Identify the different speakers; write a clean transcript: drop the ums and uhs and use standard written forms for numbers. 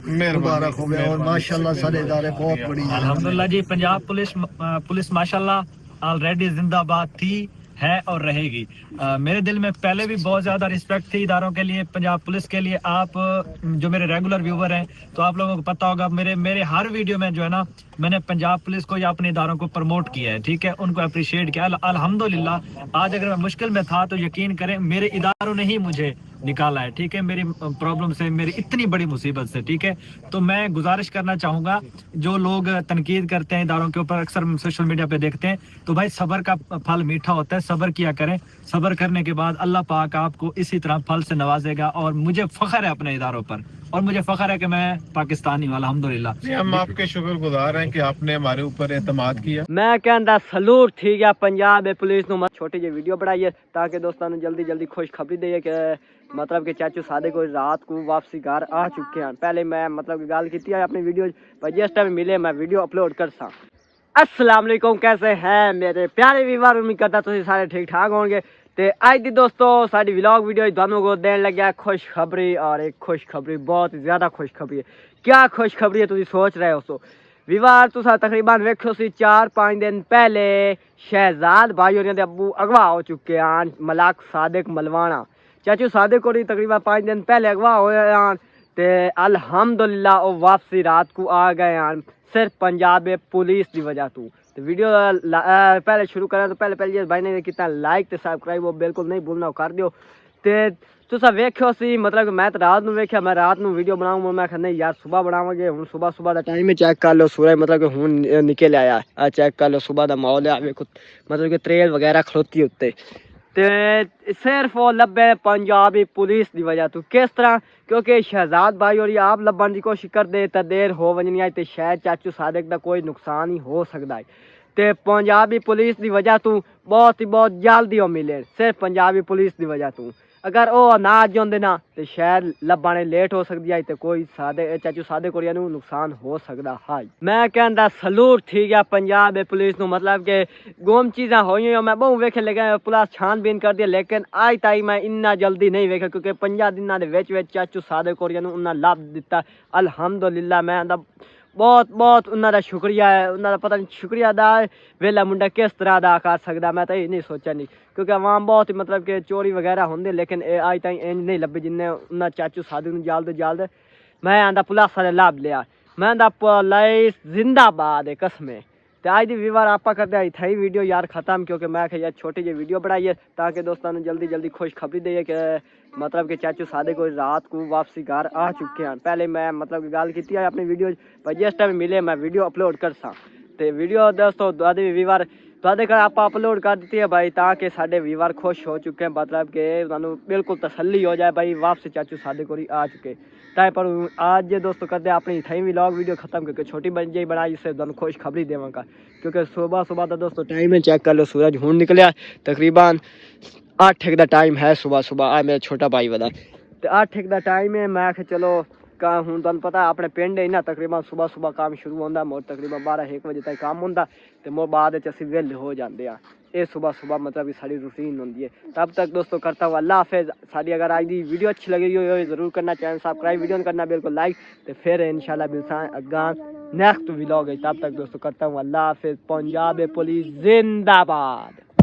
Speaker 1: मुबारक हो गया। और माशाल्लाह सारे इदारे बहुत बड़ी है।
Speaker 2: अल्हम्दुलिल्लाह जी। पंजाब पुलिस माशाल्लाह ऑलरेडी जिंदाबाद थी, है और रहेगी। मेरे दिल में पहले भी बहुत ज़्यादा रिस्पेक्ट थी इदारों के लिए, पंजाब पुलिस के लिए। आप जो मेरे रेगुलर व्यूवर हैं तो आप लोगों को पता होगा, मेरे हर वीडियो में जो है ना, मैंने पंजाब पुलिस को या अपने इदारों को प्रमोट किया है, ठीक है, उनको अप्रिशिएट किया। अल्हम्दुलिल्लाह आज अगर मैं मुश्किल में था तो यकीन करें मेरे इदारों ने ही मुझे निकाला है, ठीक है, मेरी प्रॉब्लम से, मेरी इतनी बड़ी मुसीबत से, ठीक है। तो मैं गुजारिश करना चाहूँगा, जो लोग तनकीद करते हैं इदारों के ऊपर, अक्सर सोशल मीडिया पे देखते हैं, तो भाई सब्र का फल मीठा होता है, सब्र किया करें। सब्र करने के बाद अल्लाह पाक आपको इसी तरह फल से नवाजेगा। और मुझे फ़ख्र है अपने इदारों पर, और मुझे फ़ख्र है कि मैं पाकिस्तानी हूं अल्हम्दुलिल्लाह।
Speaker 3: हम आपके शुक्रगुजार हैं कि आपने हमारे ऊपर एतमाद किया।
Speaker 4: मैं कहता सलूट ठीक है पंजाब पुलिस ਨੂੰ छोटी जी वीडियो बनाई है ताकि दोस्तों ने जल्दी जल्दी खुशखबरी दे कि मतलब कि चाचू सादे को रात को वापसी घर आ चुके हैं। पहले मैं मतलब की गल की अपनी वीडियो पर, जिस टाइम मिले मैं वीडियो अपलोड कर सा। अस्सलाम वालेकुम, कैसे हैं मेरे प्यारे व्यूअर? उम्मीद करता तुम सारे ठीक ठाक होंगे। तो आज दी दोस्तों साडी व्लॉग वीडियो दोनों को देन लग्या खुशखबरी, और एक खुशखबरी बहुत ज़्यादा खुशखबरी है। क्या खुशखबरी है तुम सोच रहे हो? सो विवार तुसा तकरीबन वेखो सी 4-5 दिन पहले शहजाद भाई और अबू अगवा हो चुके हैं, मलाक सादिक मलवाना। चाचू सादिक को तकरीबन 5 दिन पहले अगवा होए हैं, ते अल्हम्दुलिल्लाह वो वापसी रात को आ गए हैं, सिर्फ पंजाब पुलिस की वजह तो वीडियो पहले शुरू करें तो पहले जिस भाई ने कितना लाइक तो सब्सक्राइब वो बिल्कुल नहीं भूलना, कर दियो। ते तुसा वेख्यो सी मतलब कि मैं तो रात में वेख्या, मैं रात में वीडियो बनाऊंगा, मैं कहना यार सुबह बनावांगे। हुण सुबह का टाइम है, चेक कर लो सूरज मतलब कि हुण निकल आया है, चेक कर लो सुबह का माहौल है। वेखो मतलब कि त्रेल वगैरह खलोती उत्ते, ते सिर्फ वो लब्बे पंजाबी पुलिस की वजह तो। किस तरह? क्योंकि शहजाद भाई और आप लब्बन की कोशिश करते तो देर हो वजनी है, तो शायद चाचू सादिक का कोई नुकसान ही हो सकता है। तो पंजाबी पुलिस की वजह तो बहुत ही बहुत जल्दी वो मिले, सिर्फ पंजाबी पुलिस की वजह तो। अगर वो ना जाते ना तो शायद लब्बाने लेट हो सकती है, तो कोई चाचू सादे को नुकसान हो सकता है। मैं कहता सलूट ठीक है पंजाब पुलिस को, मतलब कि गुम चीज़ा हुई मैं बहुत वेखे, लेकिन पुलिस छानबीन कर दी, लेकिन आज ताई मैं इन्ना जल्दी नहीं वेखा, क्योंकि 50 दिनों के चाचू सादे को उन्हें लाभ दिता। अल्हम्दुलिल्लाह मैं बहुत बहुत उन्होंने शुक्रिया है, उन्होंने पता नहीं शुक्रिया अदा वेला मुंडा किस तरह अदा कर सकता, मैं तो ये नहीं सोचा नहीं, क्योंकि आवाम बहुत ही मतलब कि चोरी वगैरह होंगे, लेकिन आज तक इंज नहीं लभे जिन्हें उन्हें चाचू साधु जल्द मैं आंदा पुलिस वाले लाभ लिया। मैं आंदा पुलिस जिंदाबाद है कसमें। तो आज की व्यूअर आप करते हैं इतना ही वीडियो यार खत्म, क्योंकि मैं यार छोटी जी वीडियो बनाई है ताकि दोस्तों ने जल्दी जल्दी खुशखबरी दे कि मतलब कि चाचू सादे को रात को वापसी घर आ चुके हैं। पहले मैं मतलब गल की अपनी वीडियो पर, जिस टाइम मिले मैं वीडियो अपलोड कर सा। तो वीडियो दोस्तों व्यूअर तुहाडे घर आप अपलोड कर दी है भाई, ताकि साडे व्यूअर खुश हो चुके हैं, मतलब कि उन्होंने बिल्कुल तसल्ली हो जाए भाई वापसी चाचू सादे को आ चुके। ताए पर आज दोस्तों करते अपनी इतना ही व्लॉग वीडियो खत्म, क्योंकि छोटी बन जी बनाई जिससे तुहानू खुशखबरी देवांगा, क्योंकि सुबह का दोस्तों टाइम है, चेक कर लो सूरज हुण निकलिया, तकरीबन 8 का टाइम है सुबह आ मेरा छोटा भाई वाला। तो 8 का टाइम है, मैं चलो का हूँ तुम पता अपने पिंड है ना, तकरीबन सुबह काम शुरू होता, मोर तकरीबन 12-1 बजे तक काम होता, तो मोर बाद असी वेले हो जाते हैं। ये सुबह मतलब कि साड़ी रूटीन होती है। तब तक दोस्तों करता हूँ अल्लाह हाफिज़। साड़ी अगर आज की वीडियो अच्छी लगी हो जरूर करना, चैनल सब्सक्राइब वीडियो करना बिल्कुल लाइक, तो फिर इंशाल्लाह मिलता अगा नेक्स्ट व्लॉग है। तब तक दोस्तों करता हूँ अल्लाह हाफिज़। पंजाब पुलिस जिंदाबाद।